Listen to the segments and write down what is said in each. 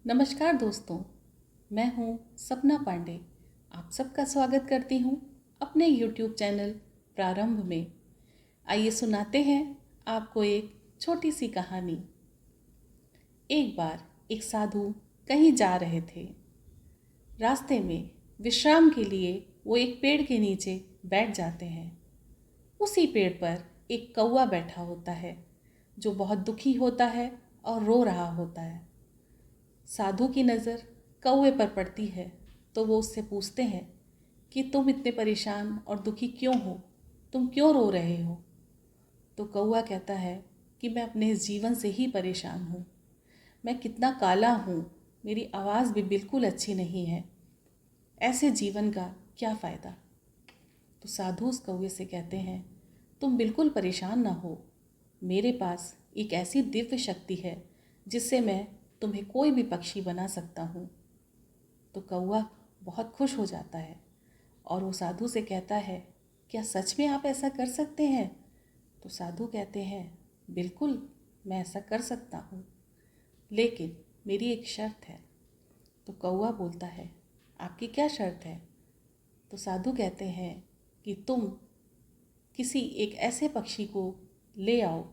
नमस्कार दोस्तों, मैं हूँ सपना पांडे। आप सबका स्वागत करती हूँ अपने YouTube चैनल प्रारंभ में। आइए सुनाते हैं आपको एक छोटी सी कहानी। एक बार एक साधु कहीं जा रहे थे। रास्ते में विश्राम के लिए वो एक पेड़ के नीचे बैठ जाते हैं। उसी पेड़ पर एक कौवा बैठा होता है जो बहुत दुखी होता है और रो रहा होता है। साधु की नज़र कौवे पर पड़ती है तो वो उससे पूछते हैं कि तुम इतने परेशान और दुखी क्यों हो, तुम क्यों रो रहे हो। तो कौवा कहता है कि मैं अपने इस जीवन से ही परेशान हूँ। मैं कितना काला हूँ, मेरी आवाज़ भी बिल्कुल अच्छी नहीं है। ऐसे जीवन का क्या फ़ायदा। तो साधु उस कौवे से कहते हैं, तुम बिल्कुल परेशान ना हो, मेरे पास एक ऐसी दिव्य शक्ति है जिससे मैं तुम्हें कोई भी पक्षी बना सकता हूँ। तो कौवा बहुत खुश हो जाता है और वो साधु से कहता है, क्या सच में आप ऐसा कर सकते हैं। तो साधु कहते हैं, बिल्कुल मैं ऐसा कर सकता हूँ, लेकिन मेरी एक शर्त है। तो कौवा बोलता है, आपकी क्या शर्त है। तो साधु कहते हैं कि तुम किसी एक ऐसे पक्षी को ले आओ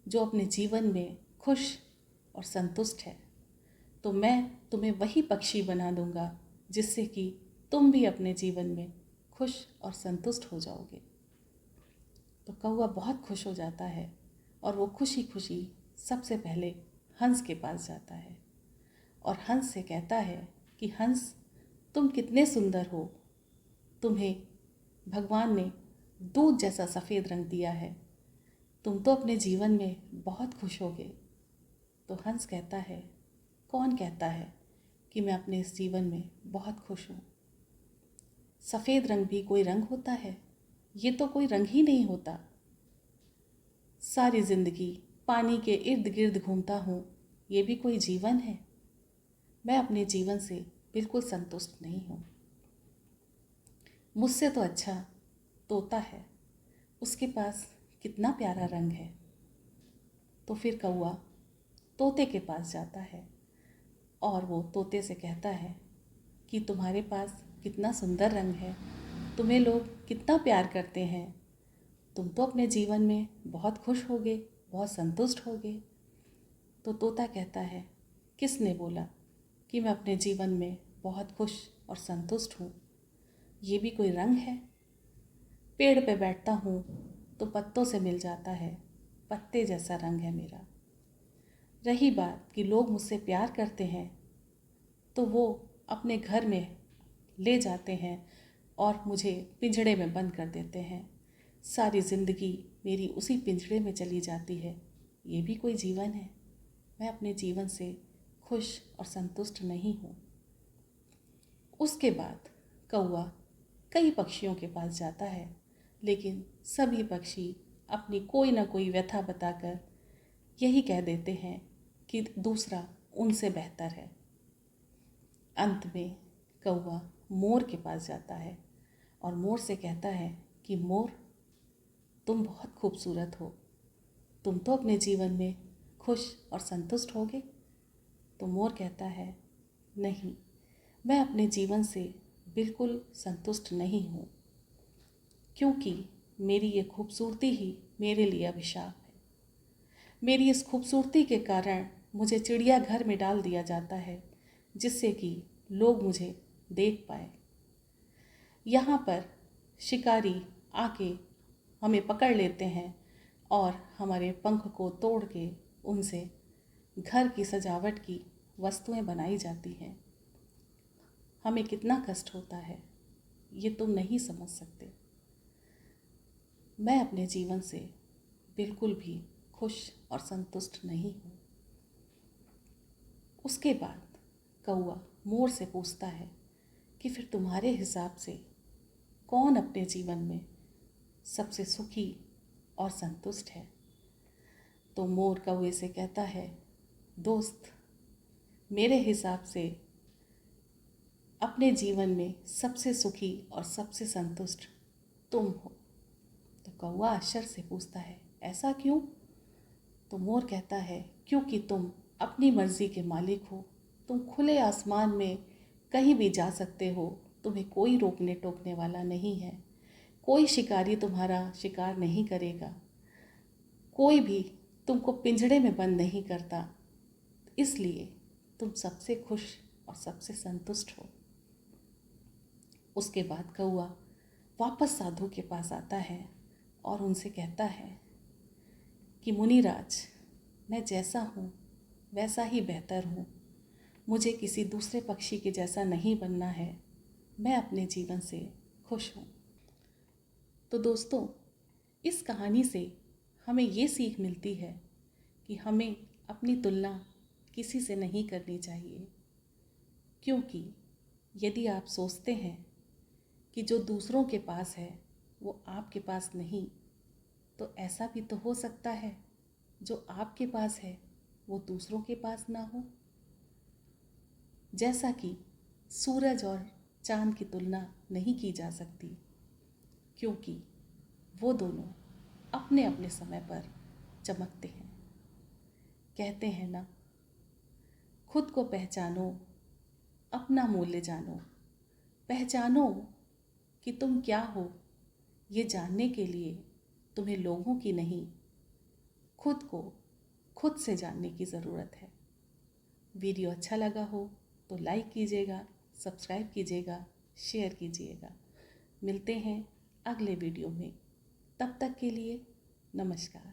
जो अपने जीवन में खुश और संतुष्ट है, तो मैं तुम्हें वही पक्षी बना दूंगा जिससे कि तुम भी अपने जीवन में खुश और संतुष्ट हो जाओगे। तो कौवा बहुत खुश हो जाता है और वो खुशी खुशी सबसे पहले हंस के पास जाता है और हंस से कहता है कि हंस, तुम कितने सुंदर हो, तुम्हें भगवान ने दूध जैसा सफ़ेद रंग दिया है, तुम तो अपने जीवन में बहुत खुश होगे। तो हंस कहता है, कौन कहता है कि मैं अपने इस जीवन में बहुत खुश हूँ। सफ़ेद रंग भी कोई रंग होता है, ये तो कोई रंग ही नहीं होता। सारी ज़िंदगी पानी के इर्द गिर्द घूमता हूँ, ये भी कोई जीवन है। मैं अपने जीवन से बिल्कुल संतुष्ट नहीं हूँ। मुझसे तो अच्छा तोता है, उसके पास कितना प्यारा रंग है। तो फिर कौवा तोते के पास जाता है और वो तोते से कहता है कि तुम्हारे पास कितना सुंदर रंग है, तुम्हें लोग कितना प्यार करते हैं, तुम तो अपने जीवन में बहुत खुश होगे, बहुत संतुष्ट होगे। तो तोता कहता है, किसने बोला कि मैं अपने जीवन में बहुत खुश और संतुष्ट हूँ, ये भी कोई रंग है। पेड़ पे बैठता हूँ तो पत्तों से मिल जाता है, पत्ते जैसा रंग है मेरा। रही बात कि लोग मुझसे प्यार करते हैं तो वो अपने घर में ले जाते हैं और मुझे पिंजड़े में बंद कर देते हैं। सारी ज़िंदगी मेरी उसी पिंजड़े में चली जाती है, ये भी कोई जीवन है। मैं अपने जीवन से खुश और संतुष्ट नहीं हूँ। उसके बाद कौवा कई पक्षियों के पास जाता है, लेकिन सभी पक्षी अपनी कोई ना कोई व्यथा बताकर यही कह देते हैं कि दूसरा उनसे बेहतर है। अंत में कौवा मोर के पास जाता है और मोर से कहता है कि मोर, तुम बहुत खूबसूरत हो, तुम तो अपने जीवन में खुश और संतुष्ट होगे। तो मोर कहता है, नहीं, मैं अपने जीवन से बिल्कुल संतुष्ट नहीं हूँ, क्योंकि मेरी ये खूबसूरती ही मेरे लिए अभिशाप है। मेरी इस खूबसूरती के कारण मुझे चिड़ियाघर में डाल दिया जाता है, जिससे कि लोग मुझे देख पाए। यहाँ पर शिकारी आके हमें पकड़ लेते हैं और हमारे पंख को तोड़ के उनसे घर की सजावट की वस्तुएं बनाई जाती हैं। हमें कितना कष्ट होता है, ये तुम नहीं समझ सकते। मैं अपने जीवन से बिल्कुल भी खुश और संतुष्ट नहीं हूँ। उसके बाद कौवा मोर से पूछता है कि फिर तुम्हारे हिसाब से कौन अपने जीवन में सबसे सुखी और संतुष्ट है। तो मोर कौवे से कहता है, दोस्त, मेरे हिसाब से अपने जीवन में सबसे सुखी और सबसे संतुष्ट तुम हो। तो कौवा आश्चर्य से पूछता है, ऐसा क्यों। तो मोर कहता है, क्योंकि तुम अपनी मर्जी के मालिक हो, तुम खुले आसमान में कहीं भी जा सकते हो, तुम्हें कोई रोकने टोकने वाला नहीं है। कोई शिकारी तुम्हारा शिकार नहीं करेगा, कोई भी तुमको पिंजड़े में बंद नहीं करता। इसलिए तुम सबसे खुश और सबसे संतुष्ट हो। उसके बाद कौआ वापस साधु के पास आता है और उनसे कहता है कि मुनिराज, मैं जैसा हूँ वैसा ही बेहतर हूँ। मुझे किसी दूसरे पक्षी के जैसा नहीं बनना है। मैं अपने जीवन से खुश हूँ। तो दोस्तों, इस कहानी से हमें ये सीख मिलती है कि हमें अपनी तुलना किसी से नहीं करनी चाहिए, क्योंकि यदि आप सोचते हैं कि जो दूसरों के पास है वो आपके पास नहीं, तो ऐसा भी तो हो सकता है जो आपके पास है वो दूसरों के पास ना हो। जैसा कि सूरज और चांद की तुलना नहीं की जा सकती, क्योंकि वो दोनों अपने अपने समय पर चमकते हैं। कहते हैं ना, खुद को पहचानो, अपना मूल्य जानो। पहचानो कि तुम क्या हो, ये जानने के लिए तुम्हें लोगों की नहीं, खुद को खुद से जानने की ज़रूरत है। वीडियो अच्छा लगा हो तो लाइक कीजिएगा, सब्सक्राइब कीजिएगा, शेयर कीजिएगा। मिलते हैं अगले वीडियो में। तब तक के लिए नमस्कार।